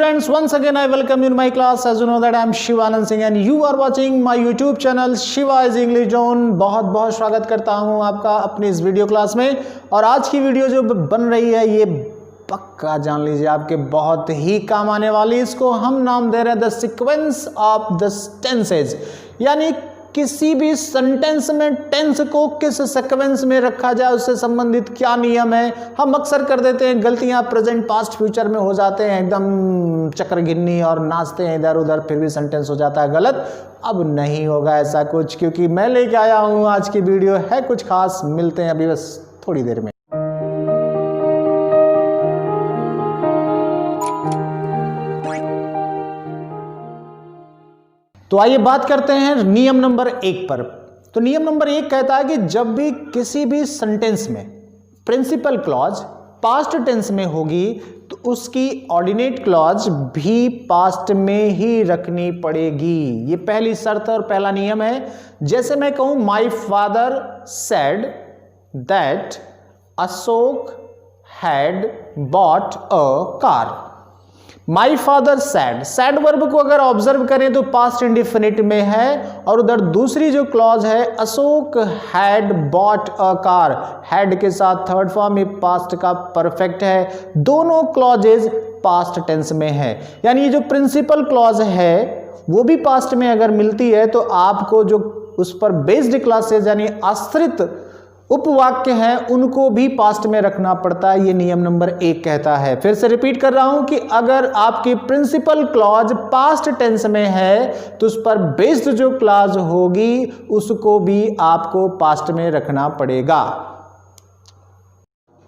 friends, once again I welcome you in my class. As you know that I am Shivanand Singh and you are watching my YouTube channel Shiva is English Zone। बहुत बहुत स्वागत करता हूं आपका अपनी इस video class में। और आज की वीडियो जो बन रही है ये पक्का जान लीजिए आपके बहुत ही काम आने वाली। इसको हम नाम दे रहे हैं the sequence of the tenses, यानी किसी भी सेंटेंस में टेंस को किस सीक्वेंस में रखा जाए उससे संबंधित क्या नियम है। हम अक्सर कर देते हैं गलतियां, प्रेजेंट पास्ट फ्यूचर में हो जाते हैं एकदम चक्रगिन्नी और नाचते हैं इधर उधर, फिर भी सेंटेंस हो जाता है गलत। अब नहीं होगा ऐसा कुछ, क्योंकि मैं लेके आया हूं आज की वीडियो है कुछ खास। मिलते हैं अभी बस थोड़ी देर में। तो आइए बात करते हैं नियम नंबर 1 पर। तो नियम नंबर 1 कहता है कि जब भी किसी भी सेंटेंस में प्रिंसिपल क्लॉज पास्ट टेंस में होगी तो उसकी ऑर्डिनेट क्लॉज भी पास्ट में ही रखनी पड़ेगी। ये पहली शर्त और पहला नियम है। जैसे मैं कहूं my father said that Ashok had bought a car. My father sad, sad verb को अगर ऑब्जर्व करें तो पास्ट इंडिफिनिट में है। और उधर दूसरी जो क्लॉज है Ashok had bought a car, had के साथ थर्ड फॉर्म, ये पास्ट का परफेक्ट है। दोनों क्लॉजेज पास्ट टेंस में है, यानी ये जो प्रिंसिपल क्लॉज है वो भी पास्ट में अगर मिलती है तो आपको जो उस पर बेस्ड क्लॉसेज यानी आश्रित उपवाक्य हैं उनको भी पास्ट में रखना पड़ता है। ये नियम नंबर 1 कहता है। फिर से रिपीट कर रहा हूं कि अगर आपकी प्रिंसिपल क्लॉज पास्ट टेंस में है तो उस पर बेस्ड जो क्लॉज होगी उसको भी आपको पास्ट में रखना पड़ेगा।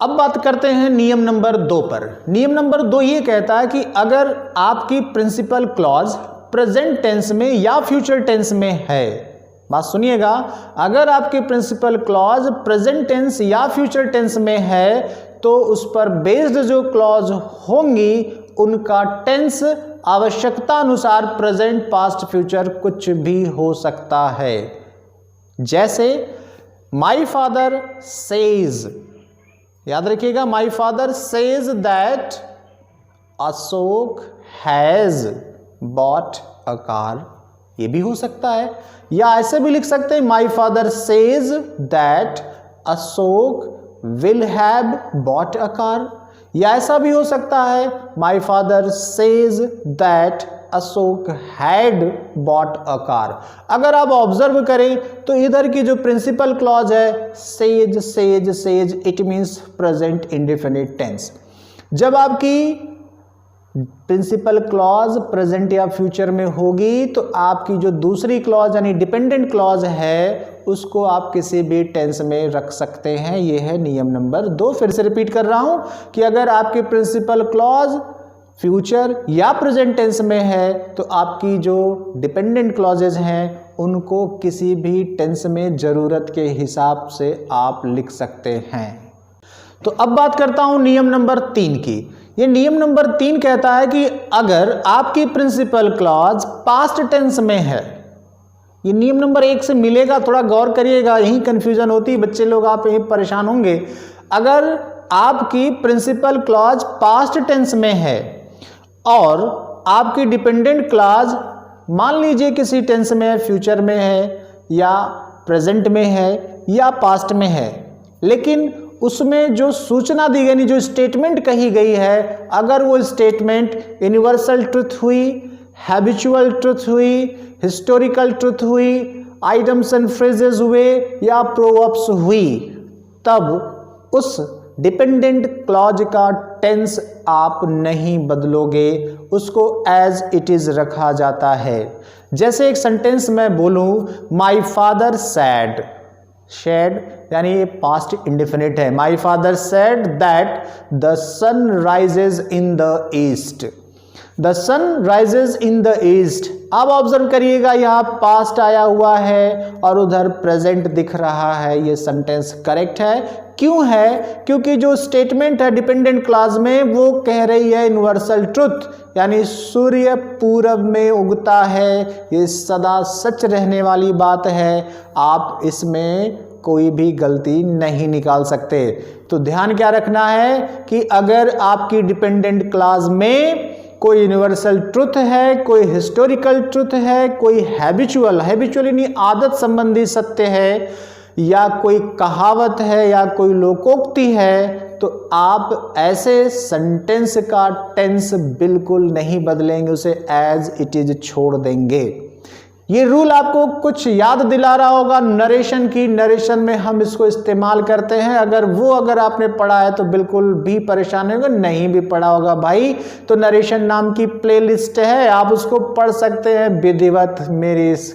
अब बात करते हैं नियम नंबर 2 पर। नियम नंबर 2 ये कहता है कि अगर आपकी प्रिंसिपल क्लॉज प्रेजेंट टेंस में या फ्यूचर टेंस में है, बात सुनिएगा, अगर आपकी प्रिंसिपल क्लॉज प्रेजेंट टेंस या फ्यूचर टेंस में है तो उस पर बेस्ड जो क्लॉज होंगी उनका टेंस आवश्यकता अनुसार प्रेजेंट पास्ट फ्यूचर कुछ भी हो सकता है। जैसे माई फादर सेज, याद रखिएगा, माई father says that Ashok has bot a car, ये भी हो सकता है। या ऐसे भी लिख सकते हैं my father says that Ashok will have bought a car. या ऐसा भी हो सकता है my father says that Ashok had bought a car. अगर आप ऑब्जर्व करें तो इधर की जो प्रिंसिपल क्लॉज है says says says, it means present indefinite tense. जब आपकी प्रिंसिपल क्लॉज प्रेजेंट या फ्यूचर में होगी तो आपकी जो दूसरी क्लॉज यानी डिपेंडेंट क्लॉज है उसको आप किसी भी टेंस में रख सकते हैं। यह है नियम नंबर 2। फिर से रिपीट कर रहा हूं कि अगर आपकी प्रिंसिपल क्लॉज फ्यूचर या प्रेजेंट टेंस में है तो आपकी जो डिपेंडेंट क्लॉजेज हैं उनको किसी भी टेंस में जरूरत के हिसाब से आप लिख सकते हैं। तो अब बात करता हूं नियम नंबर 3 की। ये नियम नंबर 3 कहता है कि अगर आपकी प्रिंसिपल क्लॉज पास्ट टेंस में है, ये नियम नंबर 1 से मिलेगा, थोड़ा गौर करिएगा, यही कंफ्यूजन होती है बच्चे लोग, आप यही परेशान होंगे। अगर आपकी प्रिंसिपल क्लॉज पास्ट टेंस में है और आपकी डिपेंडेंट क्लॉज मान लीजिए किसी टेंस में है, फ्यूचर में है या प्रेजेंट में है या पास्ट में है, लेकिन उसमें जो सूचना दी गई, जो स्टेटमेंट कही गई है, अगर वो स्टेटमेंट यूनिवर्सल ट्रुथ हुई, हैबिचुअल ट्रुथ हुई, हिस्टोरिकल ट्रुथ हुई, आइटम्स एंड फ्रेजेस हुए या प्रोवर्ब्स हुई, तब उस डिपेंडेंट क्लॉज का टेंस आप नहीं बदलोगे, उसको एज इट इज रखा जाता है। जैसे एक सेंटेंस में बोलूं माई फादर सैड, शेड यानी ये पास्ट इंडेफिनिट है। My father said that the sun rises in the east, the sun rises in the east. अब ऑब्जर्व करिएगा यहाँ पास्ट आया हुआ है और उधर प्रेजेंट दिख रहा है। ये सेंटेंस करेक्ट है। क्यों है? क्योंकि जो स्टेटमेंट है डिपेंडेंट क्लॉज में वो कह रही है यूनिवर्सल ट्रुथ, यानी सूर्य पूरब में उगता है, ये सदा सच रहने वाली बात है। आप इसमें कोई भी गलती नहीं निकाल सकते। तो ध्यान क्या रखना है कि अगर आपकी डिपेंडेंट क्लॉज में कोई यूनिवर्सल ट्रुथ है, कोई हिस्टोरिकल ट्रुथ है, कोई हैबिचुअल यानी आदत संबंधी सत्य है, या कोई कहावत है या कोई लोकोक्ति है, तो आप ऐसे सेंटेंस का टेंस बिल्कुल नहीं बदलेंगे, उसे एज इट इज छोड़ देंगे। ये रूल आपको कुछ याद दिला रहा होगा नरेशन की, नरेशन में हम इसको इस्तेमाल करते हैं। अगर आपने पढ़ा है तो बिल्कुल भी परेशान होगा, नहीं भी पढ़ा होगा भाई तो नरेशन नाम की प्लेलिस्ट है, आप उसको पढ़ सकते हैं विधिवत मेरी इस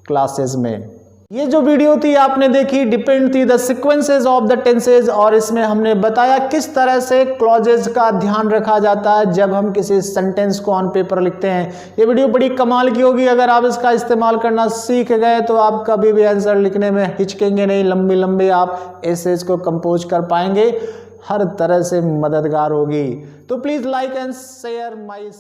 क्लासेस में। ये जो वीडियो थी आपने देखी, डिपेंड थी the sequences of the tenses, और इसमें हमने बताया किस तरह से क्लॉजेज का ध्यान रखा जाता है जब हम किसी सेंटेंस को ऑन पेपर लिखते हैं। ये वीडियो बड़ी कमाल की होगी, अगर आप इसका इस्तेमाल करना सीख गए तो आप कभी भी आंसर लिखने में हिचकेंगे नहीं, लंबी लंबी आप एसेज को कंपोज कर पाएंगे, हर तरह से मददगार होगी। तो please like and share my